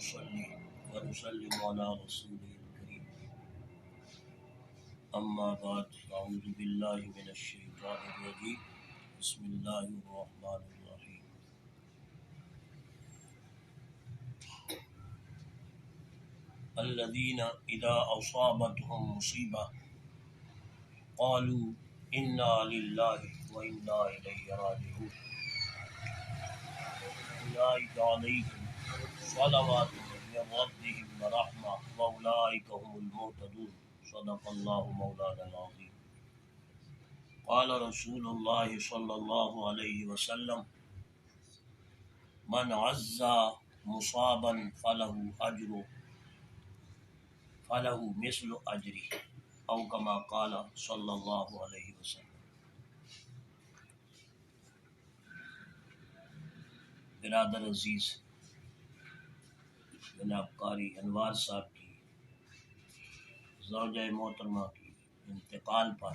ونصلي ونسلم على رسوله الكريم أما بعد أعوذ بالله من الشيطان الرجيم بسم الله الرحمن الرحيم الذين إذا أصابتهم مصيبة قالوا إنا لله وإنا إليه راجعون أولئك عليهم صلوات من ربهم ورحمة وأولئك هم المهتدون صدق الله مولانا العظيم قال رسول الله صلى الله عليه وسلم من عزى مصابا فله مثل أجره او كما قال صلی اللہ علیہ وسلم۔ برادر عزیز، جناب قاری انوار صاحب کی زوجہ محترمہ کی انتقال پر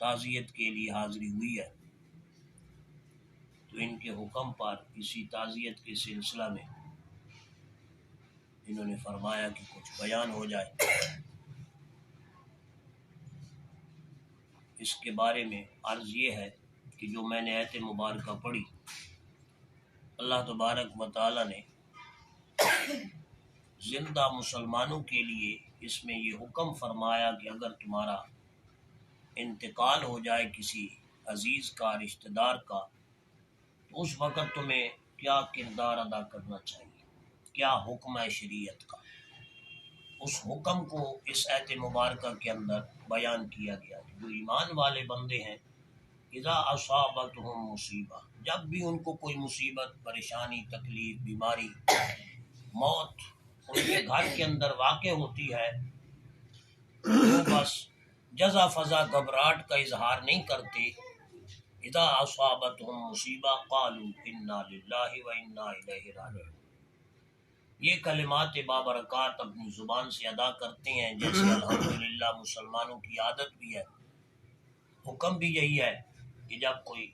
تعزیت کے لیے حاضری ہوئی ہے، تو ان کے حکم پر اسی تعزیت کے سلسلہ میں انہوں نے فرمایا کہ کچھ بیان ہو جائے۔ اس کے بارے میں عرض یہ ہے کہ جو میں نے آیت مبارکہ پڑھی، اللہ تبارک و تعالی نے زندہ مسلمانوں کے لیے اس میں یہ حکم فرمایا کہ اگر تمہارا انتقال ہو جائے کسی عزیز کا، رشتہ دار کا، تو اس وقت تمہیں کیا کردار ادا کرنا چاہیے، کیا حکم ہے شریعت کا۔ اس حکم کو اس آیت مبارکہ کے اندر بیان کیا گیا کہ جو ایمان والے بندے ہیں، اذا اصابتہم مصیبہ، جب بھی ان کو کوئی مصیبت، پریشانی، تکلیف، بیماری، موت ان کے گھر کے اندر واقع ہوتی ہے، تو بس جزا فضا گھبراہٹ کا اظہار نہیں کرتے۔ اذا اصابتہم مصیبہ قالوا انا للہ وانا الیہ راجعون، یہ کلمات بابرکات اپنی زبان سے ادا کرتے ہیں، جیسے الحمدللہ مسلمانوں کی عادت بھی ہے۔ حکم بھی یہی ہے کہ جب کوئی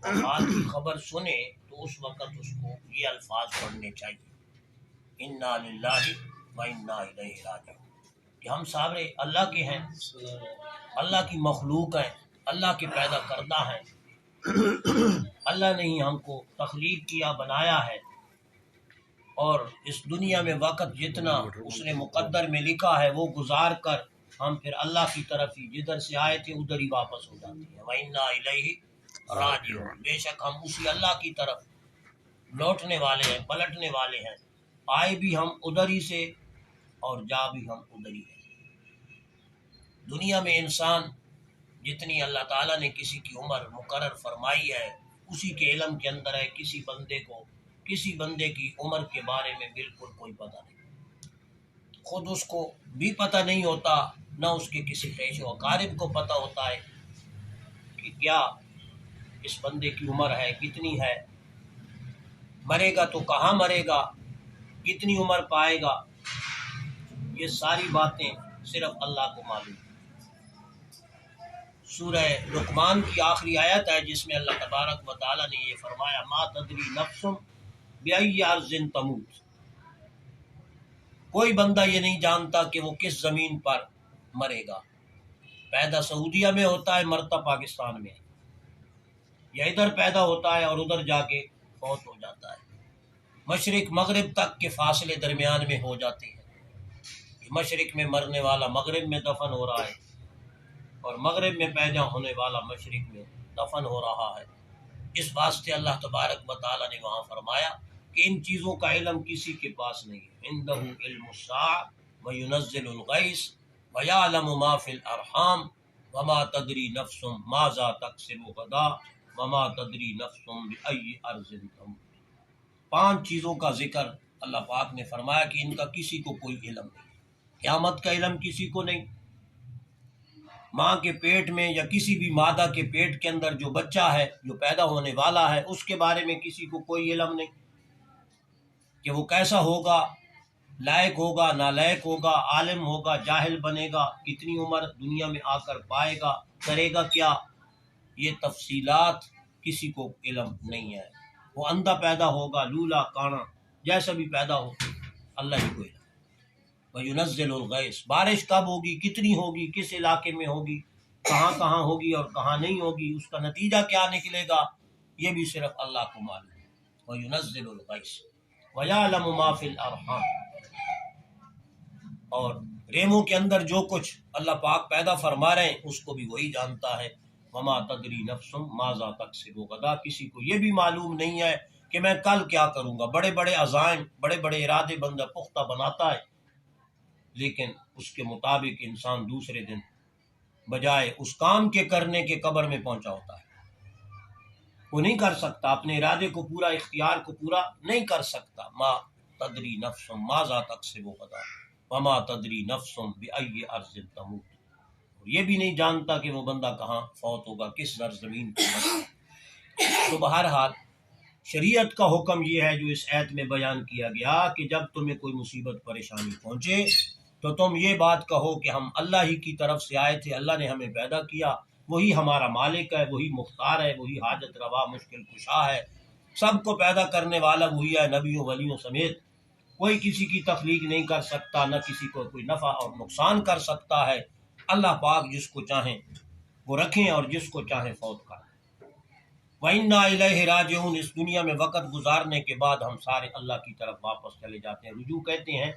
وفات کی خبر سنے تو اس وقت اس کو یہ الفاظ پڑھنے چاہیے، انا للہ وانا الیہ راجعون، کہ ہم سارے اللہ کے ہیں، اللہ کی مخلوق ہیں، اللہ کے پیدا کردہ ہیں، اللہ نے ہی ہم کو تخلیق کیا، بنایا ہے، اور اس دنیا میں وقت جتنا اس نے مقدر میں لکھا ہے وہ گزار کر ہم پھر اللہ کی طرف ہی جدھر سے آئے تھے ادھر ہی واپس ہو جاتے ہیں۔ وَإِنَّا إِلَيْهِ راجعون، بے شک ہم اسی اللہ کی طرف لوٹنے والے ہیں، پلٹنے والے ہیں، آئے بھی ہم ادھر ہی سے اور جا بھی ہم ادھر ہی ہیں۔ دنیا میں انسان جتنی اللہ تعالیٰ نے کسی کی عمر مقرر فرمائی ہے اسی کے علم کے اندر ہے، کسی بندے کی عمر کے بارے میں بالکل کوئی پتہ نہیں، خود اس کو بھی پتہ نہیں ہوتا، نہ اس کے کسی پیش و اقارب کو پتہ ہوتا ہے کہ کیا اس بندے کی عمر ہے، کتنی ہے، مرے گا تو کہاں مرے گا، کتنی عمر پائے گا، یہ ساری باتیں صرف اللہ کو معلوم ہیں۔ سورہ لقمان کی آخری آیت ہے جس میں اللہ تبارک و تعالی نے یہ فرمایا، ما تدری نفس بأی ارض تموت، کوئی بندہ یہ نہیں جانتا کہ وہ کس زمین پر مرے گا، پیدا سعودیہ میں ہوتا ہے، مرتا پاکستان میں، یا ادھر پیدا ہوتا ہے اور ادھر جا کے فوت ہو جاتا ہے، مشرق مغرب تک کے فاصلے درمیان میں ہو جاتے ہیں، مشرق میں مرنے والا مغرب میں دفن ہو رہا ہے اور مغرب میں پیدا ہونے والا مشرق میں دفن ہو رہا ہے۔ اس واسطے اللہ تبارک و تعالی نے وہاں فرمایا کہ ان چیزوں کا علم کسی کے پاس نہیں ہے، عندہ علم الساعۃ وینزل الغیث ویعلم ما فی الارحام وما تدری نفس ماذا تکسب غدا وما تدری نفس بأی ارض تموت۔ 5 چیزوں کا ذکر اللہ پاک نے فرمایا کہ ان کا کسی کو کوئی علم نہیں، قیامت کا علم کسی کو نہیں، ماں کے پیٹ میں یا کسی بھی مادہ کے پیٹ کے اندر جو بچہ ہے، جو پیدا ہونے والا ہے، اس کے بارے میں کسی کو کوئی علم نہیں کہ وہ کیسا ہوگا، لائق ہوگا، نالائق ہوگا، عالم ہوگا، جاہل بنے گا، کتنی عمر دنیا میں آ کر پائے گا، کرے گا کیا، یہ تفصیلات کسی کو علم نہیں ہے۔ وہ اندھا پیدا ہوگا، لولا کانا، جیسا بھی پیدا ہو اللہ ہی کو علم۔ وَيُنَزِّلُ الْغَيْثَ، بارش کب ہوگی، کتنی ہوگی، کس علاقے میں ہوگی، کہاں کہاں ہوگی اور کہاں نہیں ہوگی، اس کا نتیجہ کیا نکلے گا، یہ بھی صرف اللہ کو معلوم ہے۔ وَيُنَزِّلُ الْغَيْثَ وَيَعْلَمُ مَا فِي الْأَرْحَامِ، اور ریموں کے اندر جو کچھ اللہ پاک پیدا فرما رہے ہیں اس کو بھی وہی جانتا ہے۔ وَمَا تَدْرِي نَفْسٌ مَاذَا تَكْسِبُ غَدًا، کسی کو یہ بھی معلوم نہیں ہے کہ میں کل کیا کروں گا۔ بڑے بڑے عزائم، بڑے بڑے ارادے بندہ پختہ بناتا ہے، لیکن اس کے مطابق انسان دوسرے دن بجائے اس کام کے کرنے کے قبر میں پہنچا ہوتا ہے۔ وہ نہیں کر سکتا، اپنے ارادے کو پورا، اختیار کو پورا نہیں کر سکتا۔ ما تدری نفس ماذا تکسب غدا وما تدری نفس بأی ارض تموت، اور یہ بھی نہیں جانتا کہ وہ بندہ کہاں فوت ہوگا، کس سرزمین پر۔ تو بہرحال شریعت کا حکم یہ ہے جو اس آیت میں بیان کیا گیا کہ جب تمہیں کوئی مصیبت پریشانی پہنچے تو تم یہ بات کہو کہ ہم اللہ ہی کی طرف سے آئے تھے، اللہ نے ہمیں پیدا کیا، وہی ہمارا مالک ہے، وہی مختار ہے، وہی حاجت روا مشکل کشا ہے، سب کو پیدا کرنے والا وہی ہے، نبیوں ولیوں سمیت کوئی کسی کی تخلیق نہیں کر سکتا، نہ کسی کو کوئی نفع اور نقصان کر سکتا ہے۔ اللہ پاک جس کو چاہیں وہ رکھیں اور جس کو چاہیں فوت کریں۔ وَإِنَّا إِلَيْهِ رَاجِعُونَ، اس دنیا میں وقت گزارنے کے بعد ہم سارے اللہ کی طرف واپس چلے جاتے ہیں۔ رجوع کہتے ہیں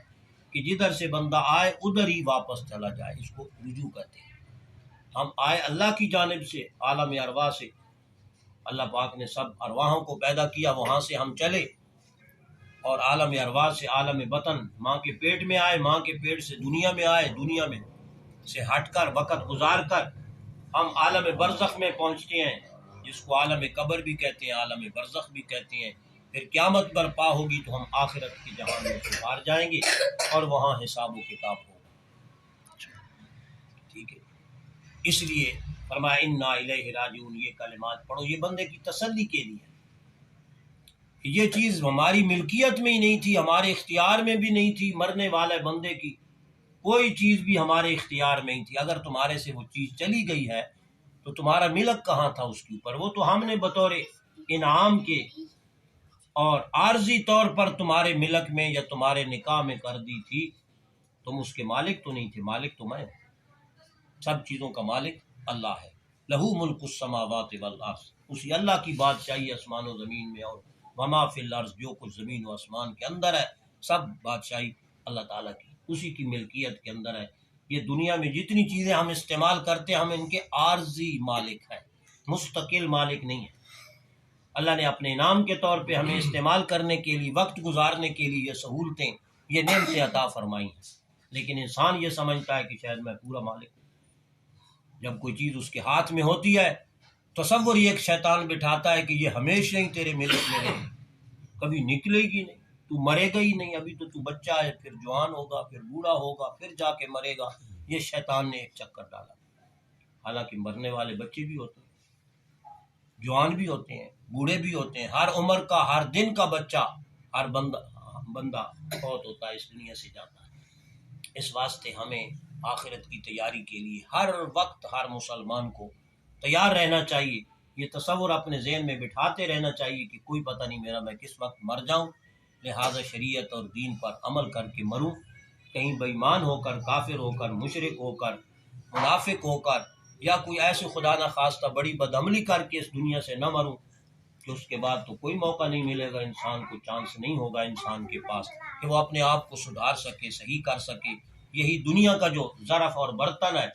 کہ جدھر سے بندہ آئے ادھر ہی واپس چلا جائے، اس کو رجوع کہتے ہیں۔ ہم آئے اللہ کی جانب سے، عالم ارواح سے، اللہ پاک نے سب ارواحوں کو پیدا کیا، وہاں سے ہم چلے اور عالم ارواح سے عالم بطن، ماں کے پیٹ میں آئے، ماں کے پیٹ سے دنیا میں آئے، دنیا میں سے ہٹ کر وقت گزار کر ہم عالم برزخ میں پہنچتے ہیں، جس کو عالم قبر بھی کہتے ہیں، عالم برزخ بھی کہتے ہیں۔ پھر قیامت برپا ہوگی تو ہم آخرت کے جہان میں سے باہر جائیں گے اور وہاں حساب و کتاب ہوگا۔ ٹھیک ہے، اس لیے فرمایا انا الیہ راجعون، یہ کلمات پڑھو، یہ بندے کی تسلی کے لیے۔ یہ چیز ہماری ملکیت میں ہی نہیں تھی، ہمارے اختیار میں بھی نہیں تھی، مرنے والے بندے کی کوئی چیز بھی ہمارے اختیار میں ہی تھی۔ اگر تمہارے سے وہ چیز چلی گئی ہے تو تمہارا ملک کہاں تھا اس کے اوپر؟ وہ تو ہم نے بطور انعام کے اور عارضی طور پر تمہارے ملک میں یا تمہارے نکاح میں کر دی تھی، تم اس کے مالک تو نہیں تھے، مالک تو میں ہوں، سب چیزوں کا مالک اللہ ہے۔ لہو ملک السماوات والارض، اسی اللہ کی بادشاہی آسمان و زمین میں، اور وما فی الارض، جو کچھ زمین و آسمان کے اندر ہے سب بادشاہی اللہ تعالیٰ کی، اسی کی ملکیت کے اندر ہے۔ یہ دنیا میں جتنی چیزیں ہم استعمال کرتے ہیں ہم ان کے عارضی مالک ہیں، مستقل مالک نہیں ہیں۔ اللہ نے اپنے انعام کے طور پہ ہمیں استعمال کرنے کے لیے، وقت گزارنے کے لیے یہ سہولتیں، یہ نعمتیں عطا فرمائی ہیں، لیکن انسان یہ سمجھتا ہے کہ شاید میں پورا مالک ہوں۔ جب کوئی چیز اس کے ہاتھ میں ہوتی ہے تصور یہ ایک شیطان بٹھاتا ہے کہ یہ ہمیشہ ہی تیرے ملک میں رہے، کبھی نکلے گی نہیں، تو مرے گا ہی نہیں، ابھی تو بچہ ہے، پھر جوان ہوگا، پھر بوڑھا ہوگا، پھر جا کے مرے گا۔ یہ شیطان نے ایک چکر ڈالا۔ حالانکہ مرنے والے بچے بھی ہوتے ہیں، جوان بھی ہوتے ہیں، بوڑھے بھی ہوتے ہیں، ہر عمر کا، ہر دن کا بچہ، ہر بندہ فوت ہوتا ہے، اس دنیا سے جاتا ہے۔ اس واسطے ہمیں آخرت کی تیاری کے لیے ہر وقت ہر مسلمان کو تیار رہنا چاہیے، یہ تصور اپنے ذہن میں بٹھاتے رہنا چاہیے کہ کوئی پتہ نہیں میرا میں کس وقت مر جاؤں، لہٰذا شریعت اور دین پر عمل کر کے مروں، کہیں بے ایمان ہو کر، کافر ہو کر، مشرک ہو کر، منافق ہو کر، یا کوئی ایسے خدا نہ خواستہ بڑی بدعملی کر کے اس دنیا سے نہ مروں کہ اس کے بعد تو کوئی موقع نہیں ملے گا، انسان کو چانس نہیں ہوگا انسان کے پاس کہ وہ اپنے آپ کو سدھار سکے، صحیح کر سکے۔ یہی دنیا کا جو ظرف اور برتن ہے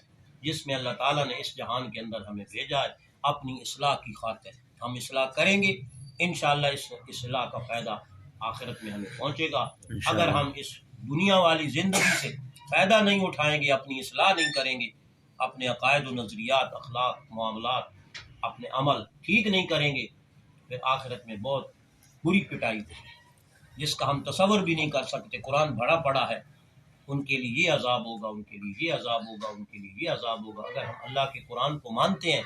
جس میں اللہ تعالیٰ نے اس جہان کے اندر ہمیں بھیجا ہے اپنی اصلاح کی خاطر، ہم اصلاح کریں گے انشاءاللہ اس اصلاح کا فائدہ آخرت میں ہمیں پہنچے گا۔ اگر ہم اس دنیا والی زندگی سے فائدہ نہیں اٹھائیں گے، اپنی اصلاح نہیں کریں گے، اپنے عقائد و نظریات، اخلاق، معاملات، اپنے عمل ٹھیک نہیں کریں گے، پھر آخرت میں بہت بری پٹائی ہوگی جس کا ہم تصور بھی نہیں کر سکتے۔ قرآن بڑا پڑا ہے، ان کے لیے یہ عذاب ہوگا، ان کے لیے یہ عذاب ہوگا، ان کے لیے یہ عذاب ہوگا۔ اگر ہم اللہ کے قرآن کو مانتے ہیں،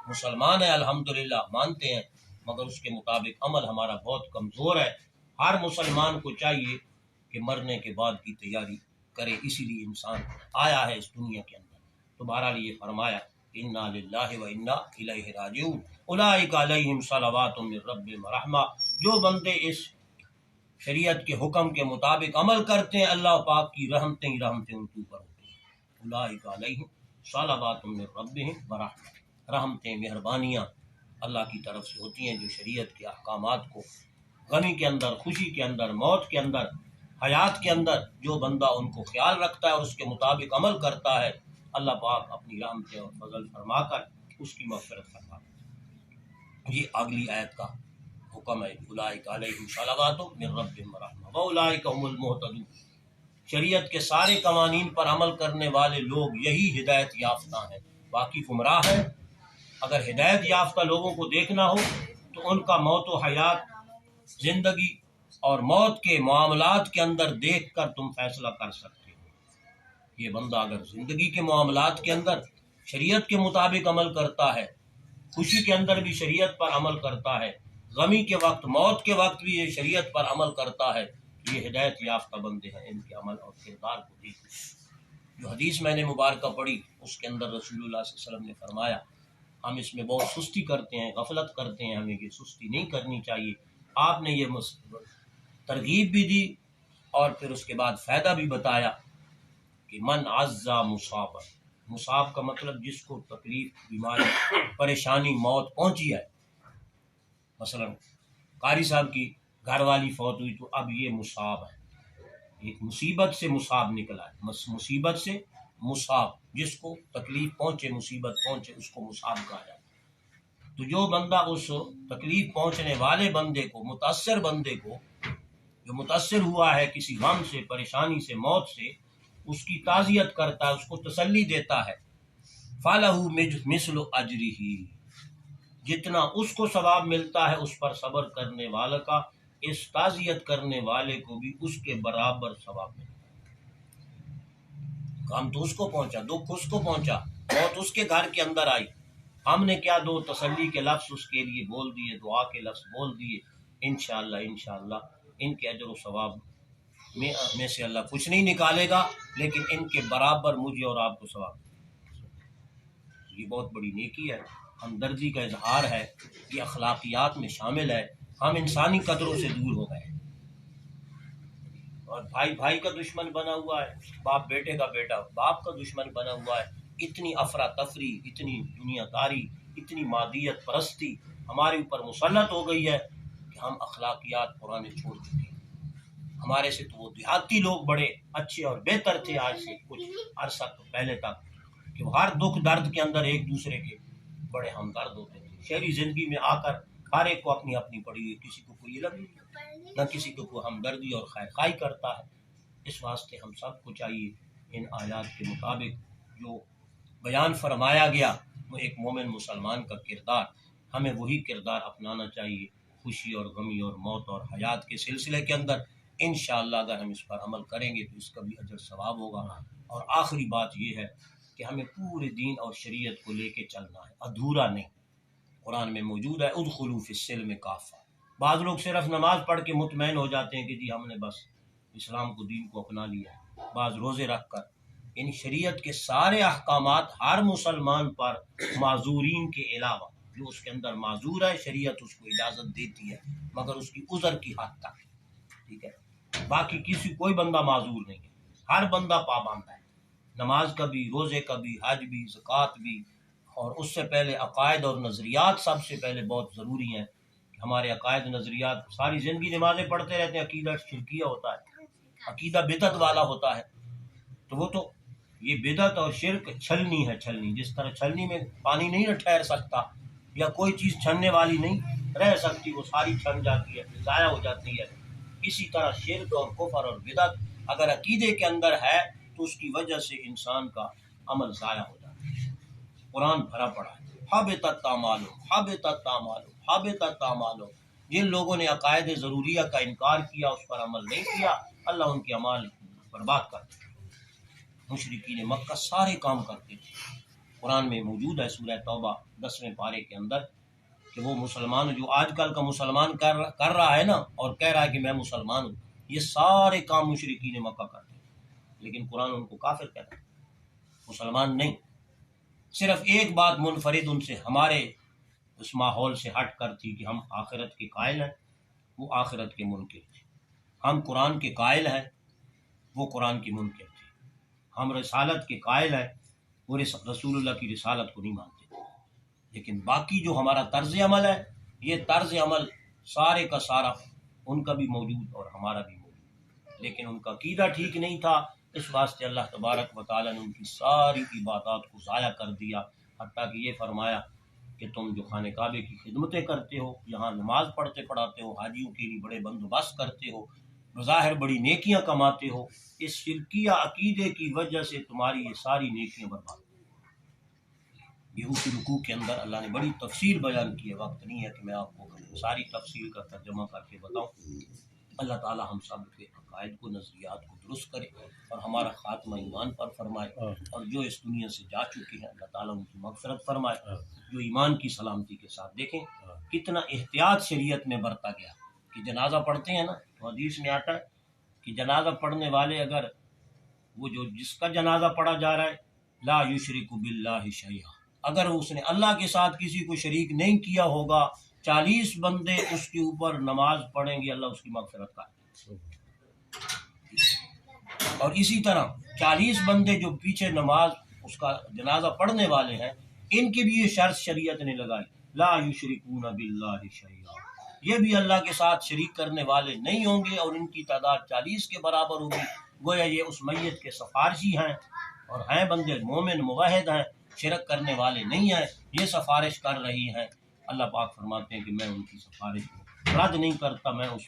مسلمان ہیں الحمدللہ، مانتے ہیں، مگر اس کے مطابق عمل ہمارا بہت کمزور ہے۔ ہر مسلمان کو چاہیے کہ مرنے کے بعد کی تیاری کرے، اسی لیے انسان آیا ہے اس دنیا کے اندر۔ تو بہرحال یہ فرمایا انا للہ و انا الیہ راجعون اولئک علیہم صلوات من ربہم ورحمہ، جو بندے اس شریعت کے حکم کے مطابق عمل کرتے ہیں، اللہ پاک کی رحمتیں ہی رحمتیں ان کے اوپر ہوتی ہیں۔ اولئک علیہم صلوات من ربہم ورحمۃ، رحمتیں مہربانیاں اللہ کی طرف سے ہوتی ہیں جو شریعت کے احکامات کو غمی کے اندر، خوشی کے اندر، موت کے اندر، حیات کے اندر جو بندہ ان کو خیال رکھتا ہے اور اس کے مطابق عمل کرتا ہے، اللہ پاک اپنی رحمتیں اور فضل فرما کر اس کی مغفرت فرماتا ہے۔ یہ اگلی آیت کا حکم ہے، اولئک علیہم صلوات من ربہم ورحمۃ واولئک هم المہتدون۔ شریعت کے سارے قوانین پر عمل کرنے والے لوگ یہی ہدایت یافتہ ہیں، باقی گمراہ ہیں۔ اگر ہدایت یافتہ لوگوں کو دیکھنا ہو تو ان کا موت و حیات، زندگی اور موت کے معاملات کے اندر دیکھ کر تم فیصلہ کر سکتے ہو۔ یہ بندہ اگر زندگی کے معاملات کے اندر شریعت کے مطابق عمل کرتا ہے، خوشی کے اندر بھی شریعت پر عمل کرتا ہے، غمی کے وقت، موت کے وقت بھی یہ شریعت پر عمل کرتا ہے، یہ ہدایت یافتہ بندے ہیں۔ ان کے عمل اور کردار کو دیکھیں۔ جو حدیث میں نے مبارکہ پڑھی اس کے اندر رسول اللہ صلی اللہ علیہ وسلم نے فرمایا، ہم اس میں بہت سستی کرتے ہیں، غفلت کرتے ہیں، ہمیں یہ سستی نہیں کرنی چاہیے۔ آپ نے یہ ترغیب بھی دی اور پھر اس کے بعد فائدہ بھی بتایا کہ من عزا مصاب، مصاب کا مطلب جس کو تکلیف، بیماری، پریشانی، موت پہنچی ہے۔ مثلا قاری صاحب کی گھر والی فوت ہوئی تو اب یہ مصاب ہے، ایک مصیبت سے مصاب نکلا ہے، مصیبت سے مصاب، جس کو تکلیف پہنچے، مصیبت پہنچے، اس کو مصاب کہا جاتا ہے۔ تو جو بندہ اس تکلیف پہنچنے والے بندے کو، متاثر بندے کو، جو متاثر ہوا ہے کسی غم سے، پریشانی سے، موت سے، اس کی تعزیت کرتا ہے، اس کو تسلی دیتا ہے، فَلَهُ مِثْلُ أَجْرِهِ، جتنا اس کو ثواب ملتا ہے اس پر صبر کرنے والا کا، اس تعزیت کرنے والے کو بھی اس کے برابر ثواب ملتا ہے۔ غم تو اس کو پہنچا، دکھ اس کو پہنچا، موت اس کے گھر کے اندر آئی، ہم نے کیا دو تسلی کے لفظ اس کے لیے بول دیے، دعا کے لفظ بول دیے، انشاءاللہ ان کے اجر و ثواب میں سے اللہ کچھ نہیں نکالے گا، لیکن ان کے برابر مجھے اور آپ کو ثواب۔ یہ بہت بڑی نیکی ہے، ہمدردی کا اظہار ہے، یہ اخلاقیات میں شامل ہے۔ ہم انسانی قدروں سے دور ہو گئے اور بھائی بھائی کا دشمن بنا ہوا ہے، باپ بیٹے کا، بیٹا باپ کا دشمن بنا ہوا ہے۔ اتنی افراتفری، اتنی دنیا داری، اتنی مادیت پرستی ہمارے اوپر مسلط ہو گئی ہے کہ ہم اخلاقیات پرانے چھوڑ چکے ہیں۔ ہمارے سے تو وہ دیہاتی لوگ بڑے اچھے اور بہتر تھے آج سے کچھ عرصہ پہلے تک، کہ وہ ہر دکھ درد کے اندر ایک دوسرے کے بڑے ہمدرد ہوتے تھے۔ شہری زندگی میں آ کر ہر ایک کو اپنی اپنی پڑی ہوئی، کسی کو کوئی علم نہیں، نہ کسی کو کوئی ہمدردی اور خیر خواہی کرتا ہے۔ اس واسطے ہم سب کو چاہیے ان آیات کے مطابق جو بیان فرمایا گیا، وہ ایک مومن مسلمان کا کردار، ہمیں وہی کردار اپنانا چاہیے خوشی اور غمی اور موت اور حیات کے سلسلے کے اندر۔ انشاءاللہ اگر ہم اس پر عمل کریں گے تو اس کا بھی اجر ثواب ہوگا۔ اور آخری بات یہ ہے کہ ہمیں پورے دین اور شریعت کو لے کے چلنا ہے، ادھورا نہیں۔ قرآن میں موجود ہے ادخلوا فی السلم کافہ۔ بعض لوگ صرف نماز پڑھ کے مطمئن ہو جاتے ہیں کہ جی ہم نے بس اسلام کو، دین کو اپنا لیا ہے، بعض روزے رکھ کر، یعنی شریعت کے سارے احکامات ہر مسلمان پر، معذورین کے علاوہ، جو اس کے اندر معذور ہے شریعت اس کو اجازت دیتی ہے مگر اس کی عذر کی حد تک، ٹھیک ہے، باقی کوئی بندہ معذور نہیں ہے، ہر بندہ پابند ہے، نماز کا بھی، روزے کا بھی، حج بھی، زکوٰۃ بھی، اور اس سے پہلے عقائد اور نظریات سب سے پہلے بہت ضروری ہیں۔ ہمارے عقائد نظریات، ساری زندگی نمازیں پڑھتے رہتے ہیں، عقیدہ شرکیہ ہوتا ہے، عقیدہ بدعت والا ہوتا ہے، تو وہ تو یہ بدعت اور شرک چھلنی ہے، چھلنی، جس طرح چھلنی میں پانی نہیں ٹھہر سکتا یا کوئی چیز چھلنے والی نہیں رہ سکتی، وہ ساری چھن جاتی ہے، ضائع ہو جاتی ہے، اسی طرح شرک اور کفر اور بدعت اگر عقیدے کے اندر ہے تو اس کی وجہ سے انسان کا عمل ضائع ہو جاتا ہے۔ قرآن بھرا پڑا ہے، حبطت اعمالہم حبطت اعمالہم حبطت اعمالہم، جن لوگوں نے عقائد ضروریہ کا انکار کیا، اس پر عمل نہیں کیا، اللہ ان کے اعمال برباد کر دے۔ مشرکین مکہ سارے کام کرتے تھے، قرآن میں موجود ہے سورہ توبہ 10ویں پارے کے اندر کہ وہ مسلمان جو آج کل کا مسلمان کر رہا ہے نا، اور کہہ رہا ہے کہ میں مسلمان ہوں، یہ سارے کام مشرکین مکہ کرتے ہیں، لیکن قرآن ان کو کافر کہتا ہے، مسلمان نہیں۔ صرف ایک بات منفرد ان سے ہمارے اس ماحول سے ہٹ کر تھی کہ ہم آخرت کے قائل ہیں، وہ آخرت کے منکر تھے۔ ہم قرآن کے قائل ہیں، وہ قرآن کی منکر تھے، ہم رسالت کے قائل ہیں، وہ رسول اللہ کی رسالت کو نہیں مانتے، لیکن باقی جو ہمارا طرز عمل ہے، یہ طرز عمل سارے کا سارا ان کا بھی موجود اور ہمارا بھی موجود، لیکن ان کا عقیدہ ٹھیک نہیں تھا، اس واسطے اللہ تبارک و تعالیٰ نے ان کی ساری عبادات کو ضائع کر دیا، حتیٰ کہ یہ فرمایا کہ تم جو خانہ کعبے کی خدمتیں کرتے ہو، یہاں نماز پڑھتے پڑھاتے ہو، حاجیوں کے لیے بڑے بندوبست کرتے ہو، بظاہر بڑی نیکیاں کماتے ہو، اس شرکیہ عقیدے کی وجہ سے تمہاری یہ ساری نیکیاں برباد ہو۔ یہ اسی رکوع کے اندر اللہ نے بڑی تفصیل بیان کی ہے، وقت نہیں ہے کہ میں آپ کو ساری تفصیل کا ترجمہ کر کے بتاؤں۔ اللہ تعالی ہم سب کے عقائد کو، نظریات کو درست کرے اور ہمارا خاتمہ ایمان پر فرمائے، اور جو اس دنیا سے جا چکے ہیں اللہ تعالیٰ ان کی مغفرت فرمائے، جو ایمان کی سلامتی کے ساتھ۔ دیکھیں کتنا احتیاط شریعت میں برتا گیا کہ جنازہ پڑھتے ہیں نا، تو حدیث میں آتا ہے کہ جنازہ پڑھنے والے اگر وہ جو جس کا جنازہ پڑھا جا رہا ہے لا یشرک باللہ شیئا، اگر اس نے اللہ کے ساتھ کسی کو شریک نہیں کیا ہوگا، 40 بندے اس کے اوپر نماز پڑھیں گے، اللہ اس کی مغفرت کرے، اور اسی طرح 40 بندے جو پیچھے نماز اس کا جنازہ پڑھنے والے ہیں، ان کی بھی یہ شرط شریعت نے لگائی، لا یشرکون باللہ شیئا، یہ بھی اللہ کے ساتھ شریک کرنے والے نہیں ہوں گے، اور ان کی تعداد 40 کے برابر ہوگی، گویا یہ اس میت کے سفارشی ہیں، اور ہیں بندے مومن موحد ہیں، شرک کرنے والے نہیں ہیں، یہ سفارش کر رہی ہیں۔ اللہ پاک فرماتے ہیں کہ میں ان کی سفارش کو رد نہیں کرتا، میں اس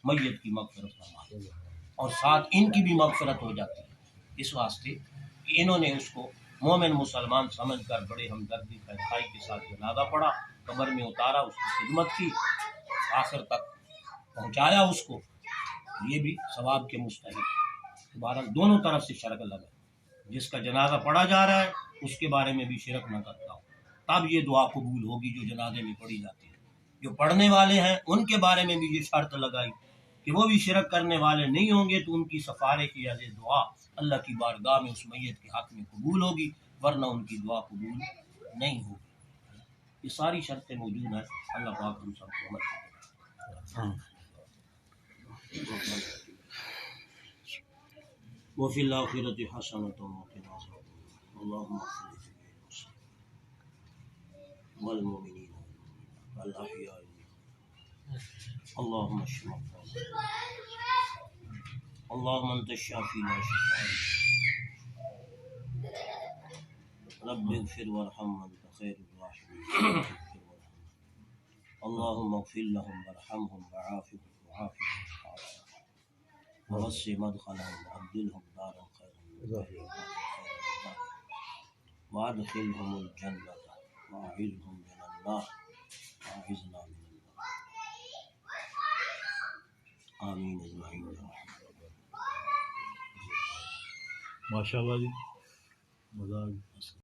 میت کی مغفرت فرماتا ہوں، اور ساتھ ان کی بھی مغفرت ہو جاتی ہے، اس واسطے کہ انہوں نے اس کو مومن مسلمان سمجھ کر بڑے ہمدردی خیرخواہی کے ساتھ جنازہ پڑھا، قبر میں اتارا، اس کی خدمت کی، آخر تک پہنچایا اس کو، یہ بھی ثواب کے مستحق ہے۔ بہرحال دونوں طرف سے شرک لگا، جس کا جنازہ پڑھا جا رہا ہے اس کے بارے میں بھی شرک نہ کرتا ہو، تب یہ دعا قبول ہوگی جو جنازے میں پڑھی جاتی ہے۔ جو پڑھنے والے ہیں ان کے بارے میں بھی یہ شرط لگائی کہ وہ بھی شرک کرنے والے نہیں ہوں گے، تو ان کی سفارش یا دعا اللہ کی بارگاہ میں اس میت کے حق میں قبول ہوگی، ورنہ ان کی دعا قبول نہیں ہوگی۔ یہ ساری شرطیں موجود ہیں، اللہ پاک ہم سب کو عمل کرے۔ وفی الآخرۃ حسنۃ وقنا عذاب النار، اللهم اغفر لجميع المسلمين والمؤمنين والأحياء منهم، اللهم اشف مرضانا، اللهم انت الشافي لا شفاء إلا أنت، رب اغفر وارحم وانت خير الراحمين، اللهم اغفر لهم وارحمهم وعافهم ووسع مدخلهم وأبدلهم دارا خيرا من دارهم وأدخلهم الجنة وأعذهم من النار وأعذنا من النار، آمين أجمعين يا رحمن۔ ماشاء اللہ جی، مزہ آ گیا۔